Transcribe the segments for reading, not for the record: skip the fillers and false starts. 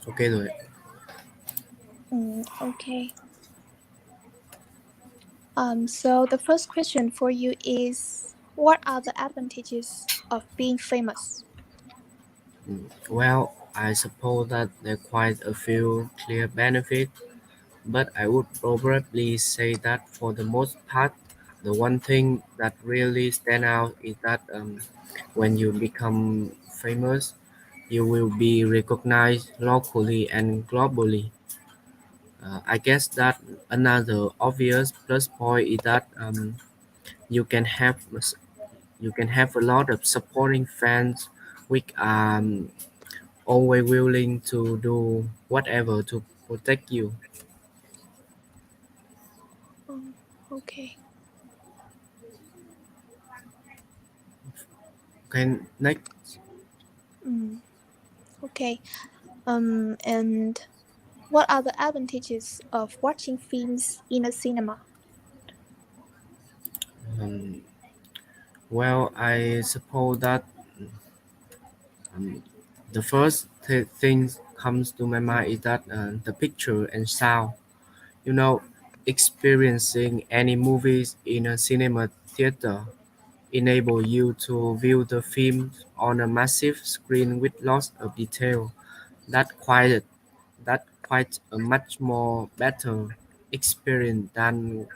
Ok rồi. Okay. So the first question for you is, what are the advantages of being famous? Well, I suppose that there are quite a few clear benefits, but I would probably say that for the most part, the one thing that really stand out is that when you become famous, you will be recognized locally and globally. I guess that another obvious plus point is that you can have a lot of supporting fans which are always willing to do whatever to protect you. Um, okay. Okay, next. Mm, okay. And what are the advantages of watching films in a cinema? Um, well, I suppose that um, the first thing comes to my mind is that the picture and sound. You know, experiencing any movies in a cinema theater enable you to view the film on a massive screen with lots of detail. That quite that quite a much more better experience than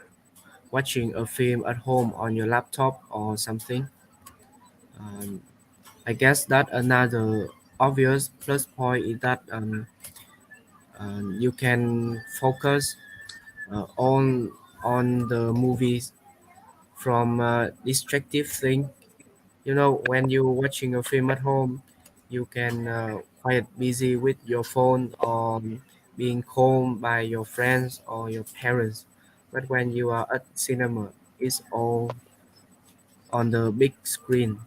watching a film at home on your laptop or something. Um, I guess that another obvious plus point is that you can focus on the movies from distractive thing. You know, when you're watching a film at home, you can quite busy with your phone or being called by your friends or your parents. But when you are at cinema, it's all on the big screen.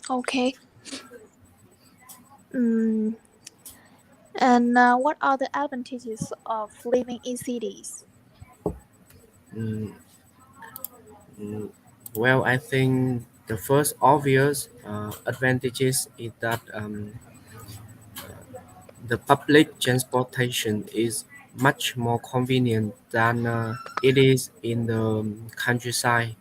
Okay. Mm, and what are the advantages of living in cities? Mm, mm, well, I think the first obvious advantages is that the public transportation is much more convenient than it is in the countryside.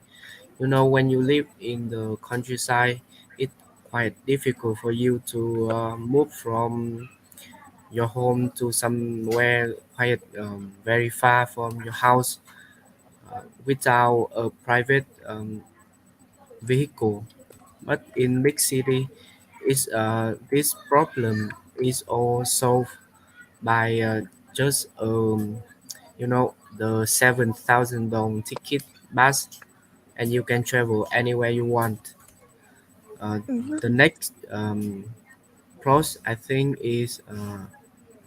You know, when you live in the countryside, it's quite difficult for you to move from your home to somewhere quite very far from your house without a private vehicle. But in big city, this problem is all solved by just the 7,000 dong ticket bus, and you can travel anywhere you want. Mm-hmm. The next pros I think is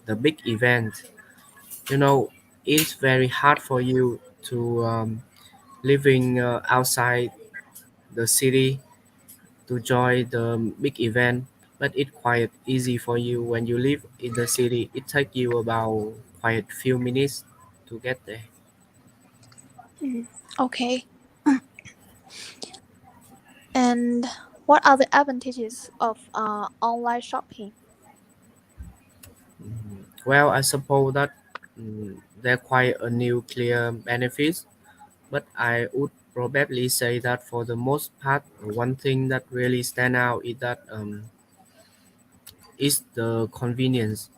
the big event. You know, it's very hard for you to living outside the city to join the big event, but it's quite easy for you when you live in the city. It takes you about quite few minutes to get there. Okay. And what are the advantages of online shopping? Well, I suppose that there are quite a new clear benefits, but I would probably say that for the most part, one thing that really stand out is that is the convenience.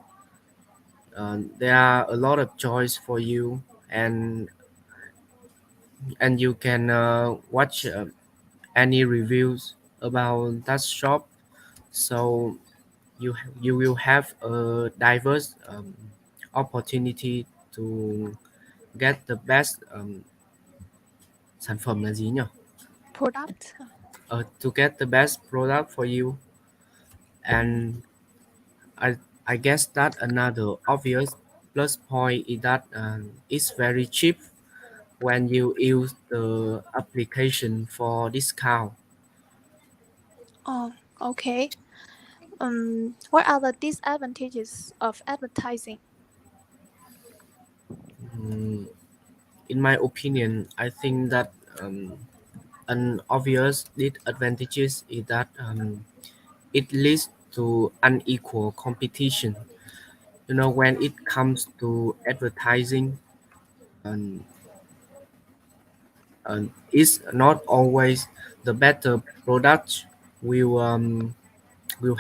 There are a lot of choice for you, and you can watch any reviews about that shop. So you will have a diverse opportunity to get the best sản phẩm là gì nhỉ? Product? To get the best product for you. And I I guess that another obvious plus point is that it's very cheap when you use the application for discount. Oh, okay. What are the disadvantages of advertising? Mm, in my opinion, I think that an obvious disadvantages is that it leads to unequal competition. When it comes to advertising, and, and it's not always the better product will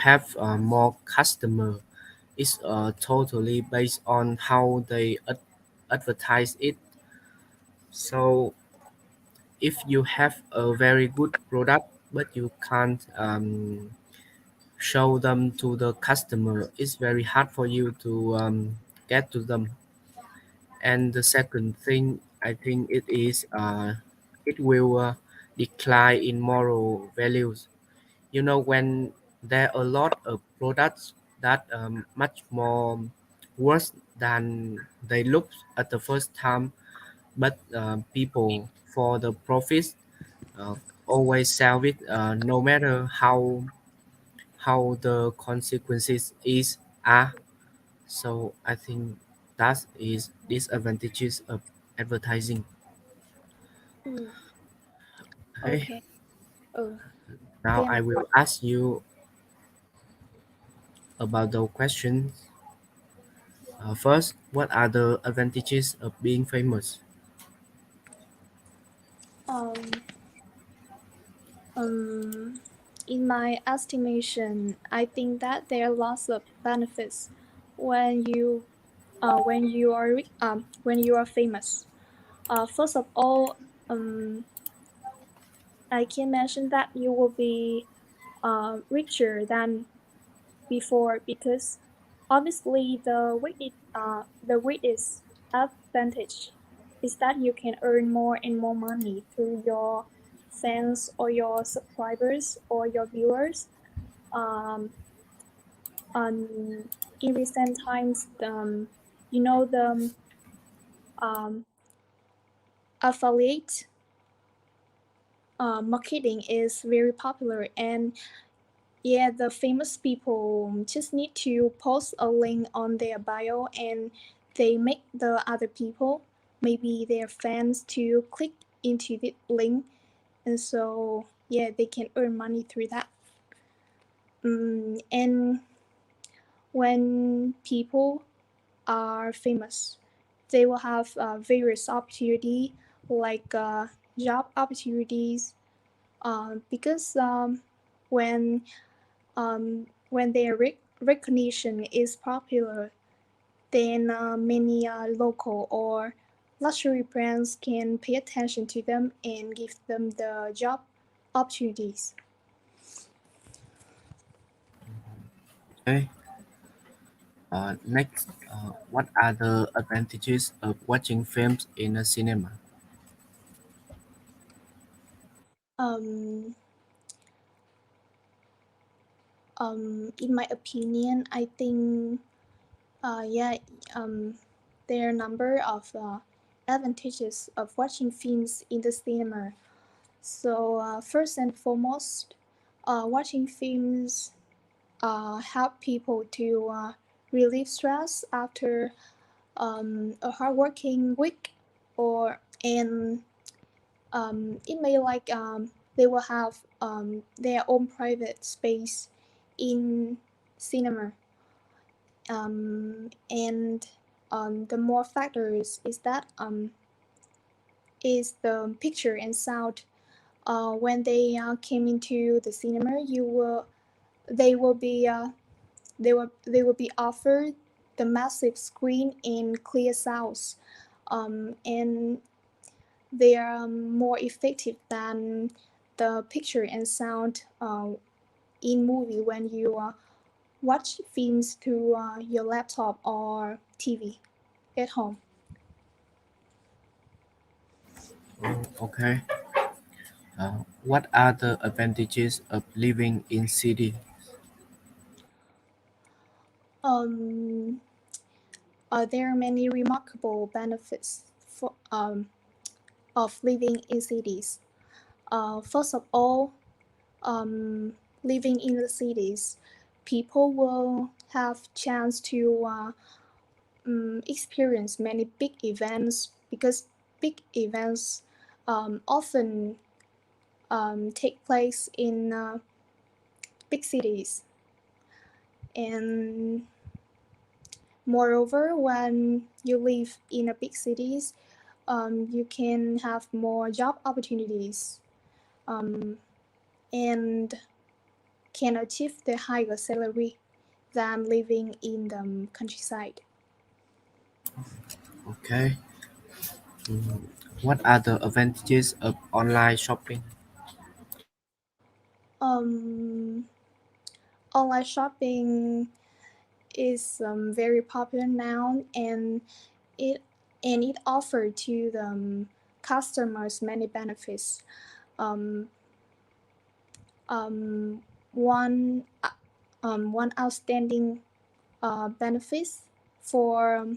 have more customer. It's totally based on how they advertise it. So if you have a very good product but you can't show them to the customer, it's very hard for you to get to them. And the second thing, I think it will decline in moral values. When there are a lot of products that much more worse than they look at the first time, but people for the profits uh, always sell it, no matter how the consequences is are. So I think that is disadvantages of advertising. Mm, Okay, okay. Oh, now I then will ask you about the questions. First, what are the advantages of being famous? um um in my estimation, I think that there are lots of benefits when when you are famous. First of all, I can mention that you will be richer than before because obviously the greatest advantage is that you can earn more and more money through your fans or your subscribers or your viewers. Um, in recent times, the um, affiliate marketing is very popular, and yeah, the famous people just need to post a link on their bio and they make the other people, maybe their fans, to click into the link. And so, yeah, they can earn money through that. And when people are famous, they will have various opportunity like job opportunities because when when their recognition is popular, then many local or luxury brands can pay attention to them and give them the job opportunities. Okay. Next, what are the advantages of watching films in a cinema? Um, in my opinion, I think, yeah, there are a number of advantages of watching films in the cinema. So, first and foremost, watching films help people to relieve stress after a hardworking week, or and it may like they will have their own private space in cinema, and the more factors is that is the picture and sound. When they came into the cinema, you will they will be they will be offered the massive screen and clear sounds, and they are more effective than the picture and sound in movie when you watch films through your laptop or TV at home. Oh, okay. What are the advantages of living in city? Um, there are many remarkable benefits of living in cities. First of all, um, living in the cities, people will have chance to experience many big events because big events often take place in big cities. And moreover, when you live in a big cities, you can have more job opportunities, and can achieve the higher salary than living in the countryside. Okay. Mm, what are the advantages of online shopping? Um, Online shopping is very popular now, it it offers to the customers many benefits. Um, um, one One outstanding benefits for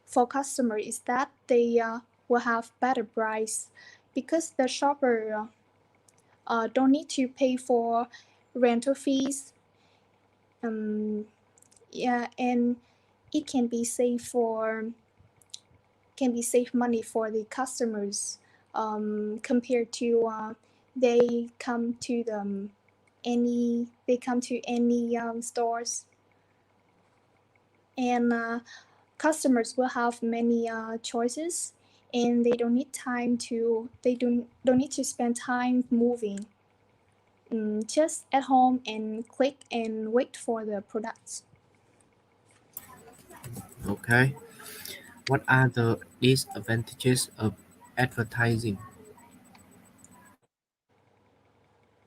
for customer is that they will have better price because the shopper don't need to pay for rental fees. Um, yeah, and it can be save money for the customers, compared to they come to any stores, and customers will have many choices, and they don't need to spend time moving. Just at home and click and wait for the products. Okay. What are the disadvantages of advertising?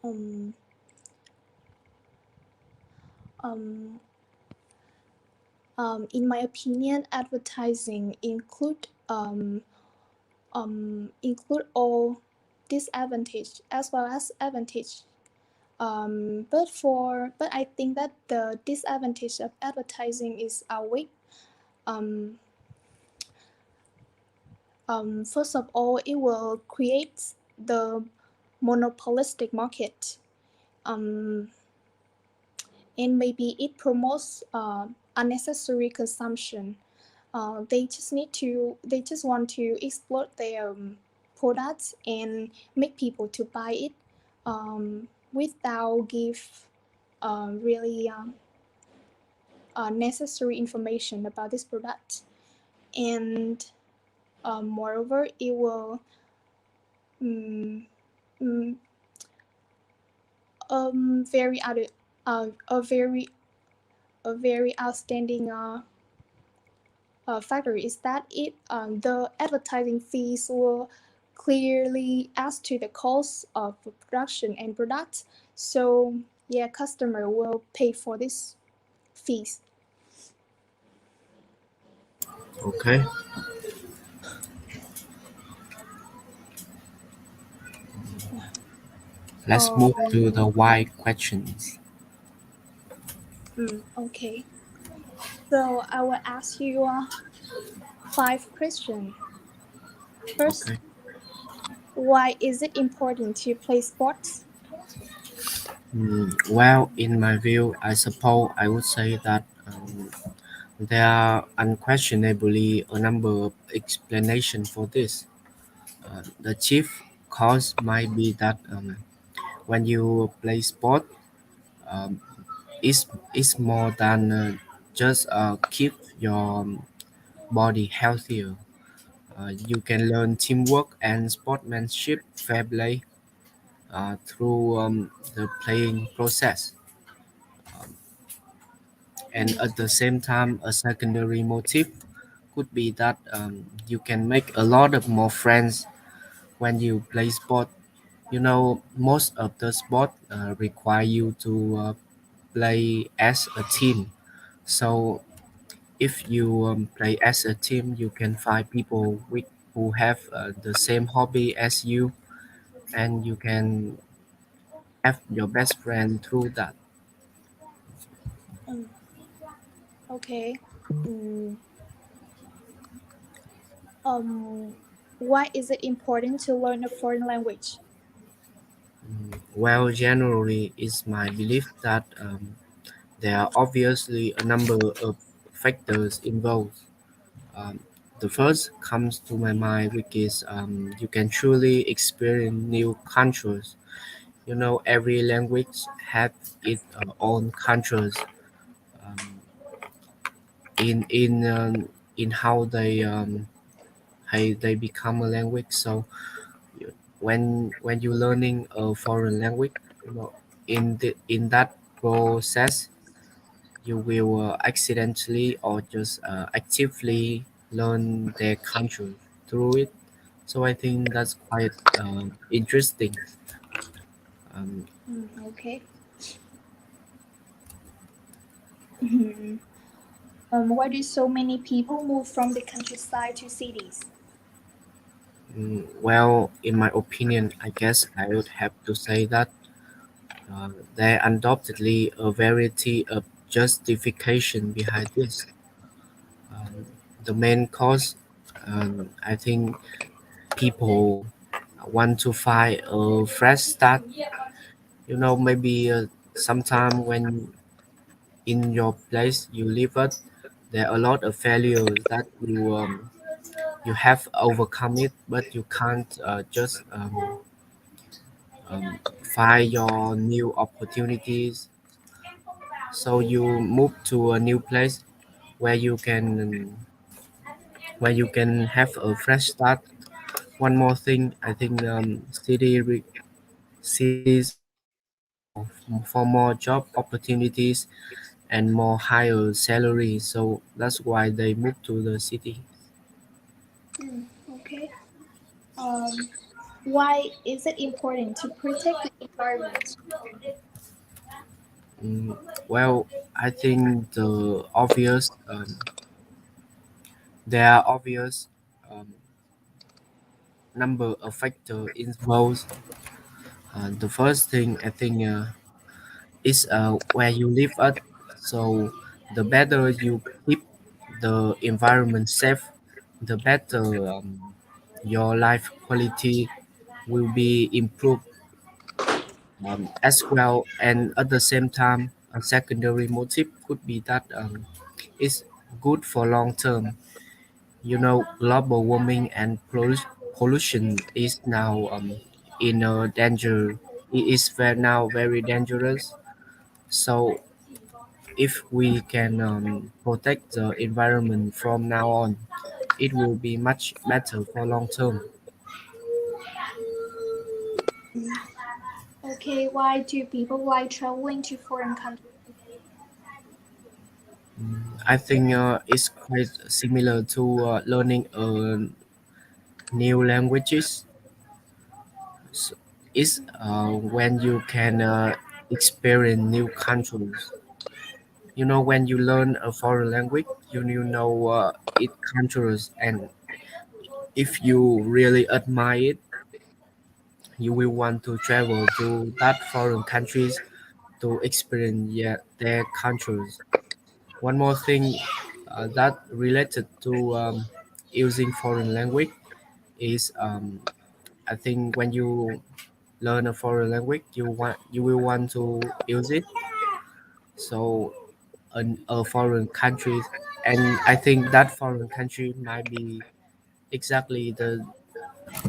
Um, um, in my opinion, advertising include all disadvantage as well as advantage. But I think that the disadvantage of advertising is outweighed. Um, First of all, it will create the monopolistic market, um, and maybe it promotes unnecessary consumption. They just want to exploit their products and make people to buy it, without give really necessary information about this product. And moreover, it will um, um, very other a very outstanding factor is that the advertising fees will clearly add to the cost of production and product. So yeah, customer will pay for this fees. Okay. Let's move to the Um, why questions. okay. So I will ask you five questions. First, Okay. why is it important to play sports? Well, in my view, I suppose I would say that there are unquestionably a number of explanations for this. The chief cause might be that when you play sport, um, it's more than just keep your body healthier. You can learn teamwork and sportsmanship fair play through the playing process. Um, and Mm, at the same time, a secondary motive could be that you can make a lot of more friends when you play sport. You know, most of the sport require you to play as a team. So if you play as a team, you can find people who have the same hobby as you, and you can have your best friend through that. mm, okay. Mm, um, why is it important to learn a foreign language? Well, generally, it's my belief that there are obviously a number of factors involved. Um, the first comes to my mind, which is you can truly experience new cultures. You know, every language has its own cultures, in how they become a language. So when you're learning a foreign language, you know, in that process, you will accidentally or just actively learn their culture through it. So I think that's quite interesting. Um, Okay. Mhm. Why do so many people move from the countryside to cities? well, in my opinion, I guess I would have to say that there are undoubtedly a variety of justification behind this. Um, the main cause, I think, people want to find a fresh start. You know, maybe sometime when in your place you live at, there are a lot of failures that you have overcome it, but you can't just find your new opportunities. So you move to a new place where you can where you can have a fresh start. One more thing, I think cities for more job opportunities and more higher salary. So that's why they move to the city. Okay. Um, why is it important to protect the environment? Mm, well, I think there are obvious um, number of factors involved. The first thing I think is where you live at. So the better you keep the environment safe, the better your life quality will be improved as well. And at the same time, a secondary motive could be that it's good for long term. You know, global warming and pollution is now in a danger. It is now very dangerous. So if we can protect the environment from now on, it will be much better for long term. Okay, why do people like traveling to foreign countries? I think it's quite similar to learning new languages. So it's when you can experience new countries. You know, when you learn a foreign language, you know it cultures, and if you really admire it, you will want to travel to that foreign countries to experience, yeah, their cultures. One more thing that related to using foreign language is I think when you learn a foreign language, you will want to use it. So a foreign country, and I think that foreign country might be exactly the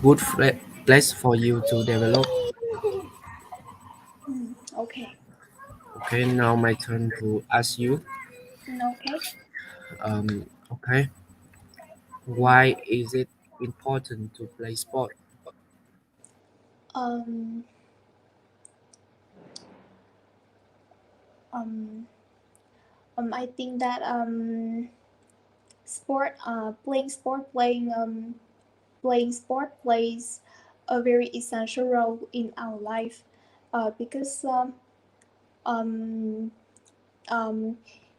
good place for you to develop. Okay. Okay, now my turn to ask you. Okay. Okay, why is it important to play sport? Um, um, I think that playing sport plays a very essential role in our life, because um, um,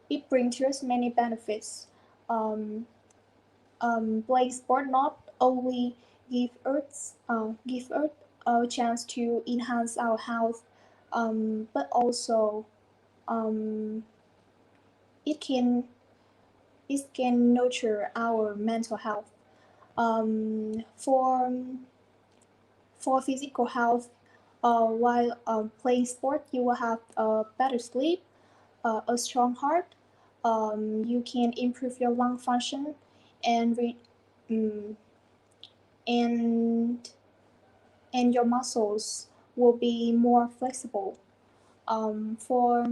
it brings us many benefits. Um, Playing sport not only give us a chance to enhance our health, but also um, it can it can nurture our mental health. Um, for for physical health, while playing sport, you will have a better sleep, a strong heart. You can improve your lung function, and um, and and your muscles will be more flexible. For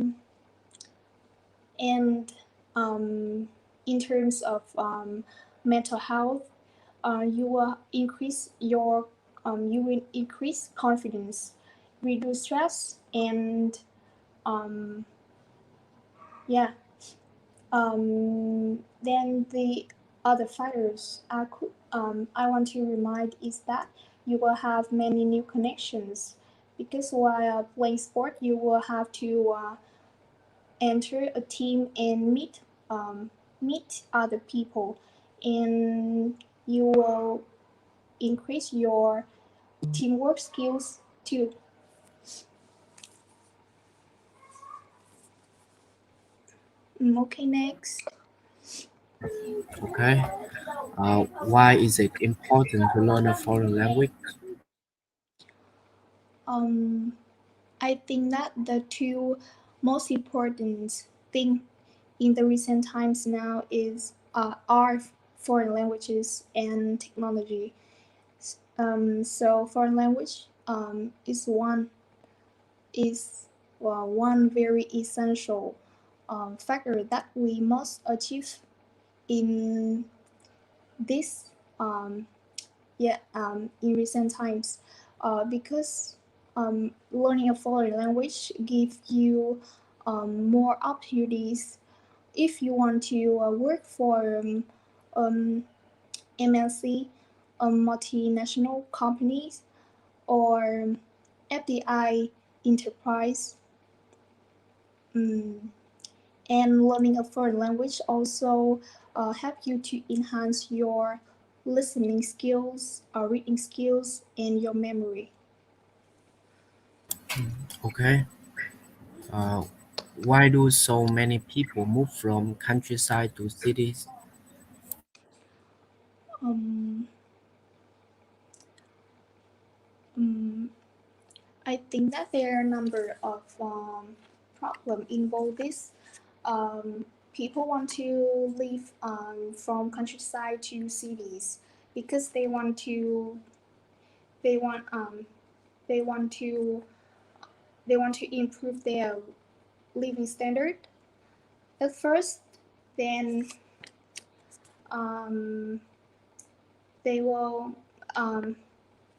and um, in terms of mental health, you will increase confidence, reduce stress, and yeah. Then the other factors I want to remind is that you will have many new connections because while playing sport, you will have to enter a team and meet other people, and you will increase your teamwork skills too. Okay, next. Okay. Why is it important to learn a foreign language? Um, I think that the two most important thing in the recent times now is are foreign languages and technology. So foreign language is one very essential factor that we must achieve in this in recent times because learning a foreign language gives you more opportunities if you want to work for MNC, multinational companies, or FDI enterprise. Um, and learning a foreign language also help you to enhance your listening skills, reading skills, and your memory. Okay. Uh, why do so many people move from countryside to cities? Um, um, I think that there are a number of problems involved this. Um, People want to live from countryside to cities because they want they want to they want to improve their living standard at first. Then um, they will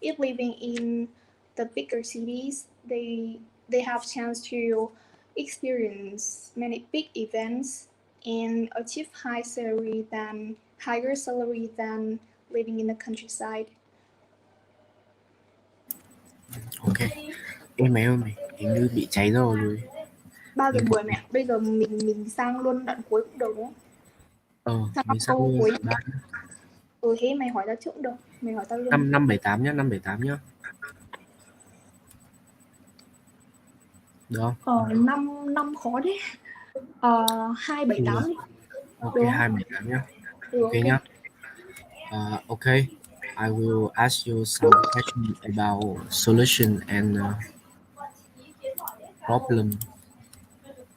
if living in the bigger cities, they have chance to experience many big events and achieve higher salary than living in the countryside. Ok. Ê mày ơi mày, hình như bị cháy rồi. Bao giờ Mình buổi mẹ? Bây giờ mình sang luôn đoạn cuối cũng được đúng không? Sang mình sang câu luôn cuối. ba Thế mày hỏi tao trước cũng được. Mày hỏi tao luôn. năm năm bảy tám nhá, 578 nhá. Được không? Năm năm khó đấy. 278 đi. Ok, Được không? 278 nhá. Được, Ok ok. nhá. Okay, I will ask you some questions about solution and problem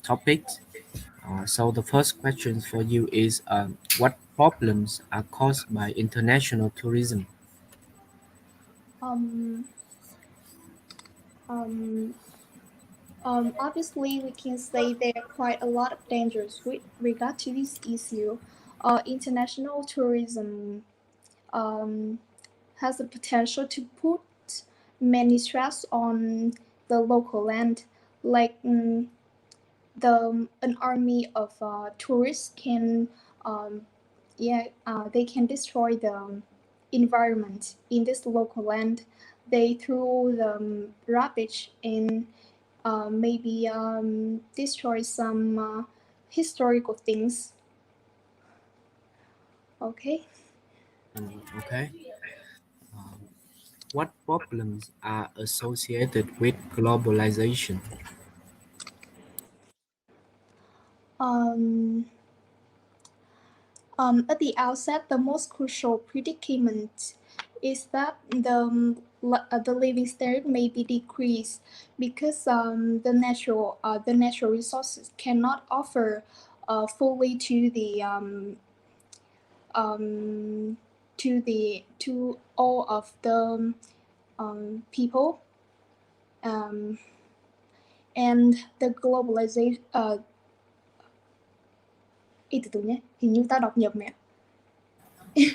topics. So the first question for you is what problems are caused by international tourism? Um, um, Obviously, we can say there are quite a lot of dangers with regard to this issue. International tourism um, has the potential to put many stress on the local land, like an army of tourists can um, they can destroy the environment in this local land. They throw the rubbish and maybe destroy some historical things. Okay. Okay. Um, what problems are associated with globalization? Um, at the outset, the most crucial predicament is that the living standard may be decreased because the natural resources cannot offer fully um, to all of the people, um, and the globalization Ê, từ từ nhé, hình như tao đọc nhầm mẹ.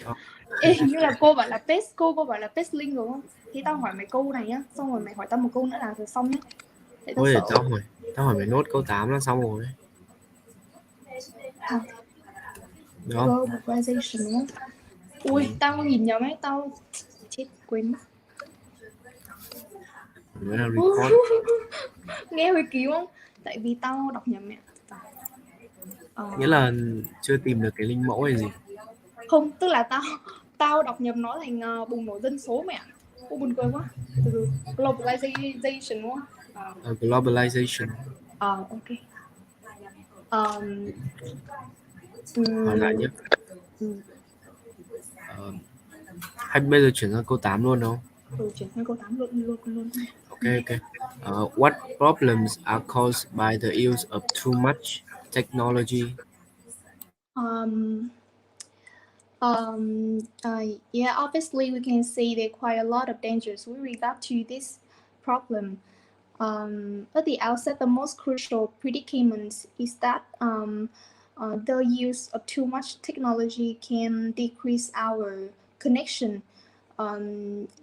Ờ. Ê, hình như là cô bảo là paste, cô bảo là paste link đúng không? Thì tao hỏi mày câu này nhá, xong rồi mày hỏi tao một câu nữa là rồi xong nhá. Để tao Thôi để sợ. tao hỏi mày nốt câu 8 là xong rồi. À, Được không? globalization đúng không? Ui, tao nhìn nhầm ấy, tao chết quên mất. Nữa là record. Nghe hơi cứu không? Tại vì tao đọc nhầm mẹ. Nghĩa là chưa tìm được cái link mẫu hay gì? Không, tức là tao đọc nhầm nó thành bùng nổ dân số mẹ. Ô buồn cười quá. Từ globalization đúng không? Globalization. Ok. Hỏi lại nhé. Ừ. Hay bây giờ chuyển sang câu 8 luôn không? Chuyển sang câu 8 luôn. Okay. What problems are caused by the use of too much technology? Yeah, obviously we can see there are quite a lot of dangers with regard to this problem. At the outset, the most crucial predicament is that the use of too much technology can decrease our connection.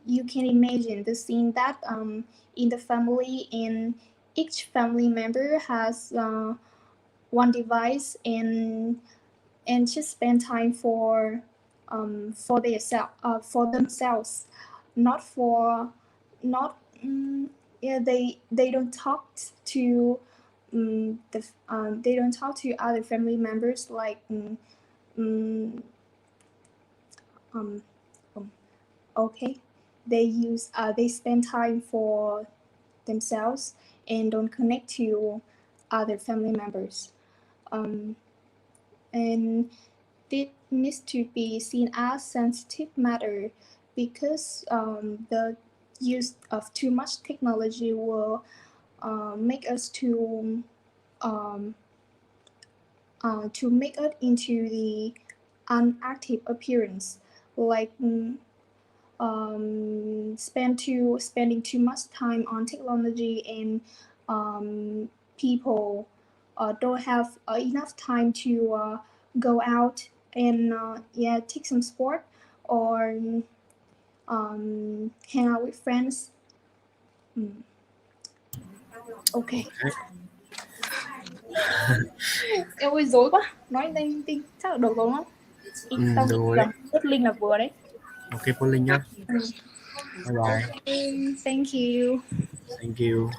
You can imagine the scene that in the family, and each family member has one device and just spend time for themselves, not for not yeah, they don't talk to they don't talk to other family members like okay, they spend time for themselves and don't connect to other family members, and this needs to be seen as sensitive matter because the use of too much technology will make us make it into the unactive appearance, like spending too much time on technology, and people don't have enough time to go out and take some sport or hang out with friends. Ok. Em ơi dối quá, nói linh tinh chắc là được rồi không? Tao Được nghĩ rồi đấy. rằng rất linh là vừa đấy. Ok, Phương Linh nhá. Bye bye. Thank you. Thank you.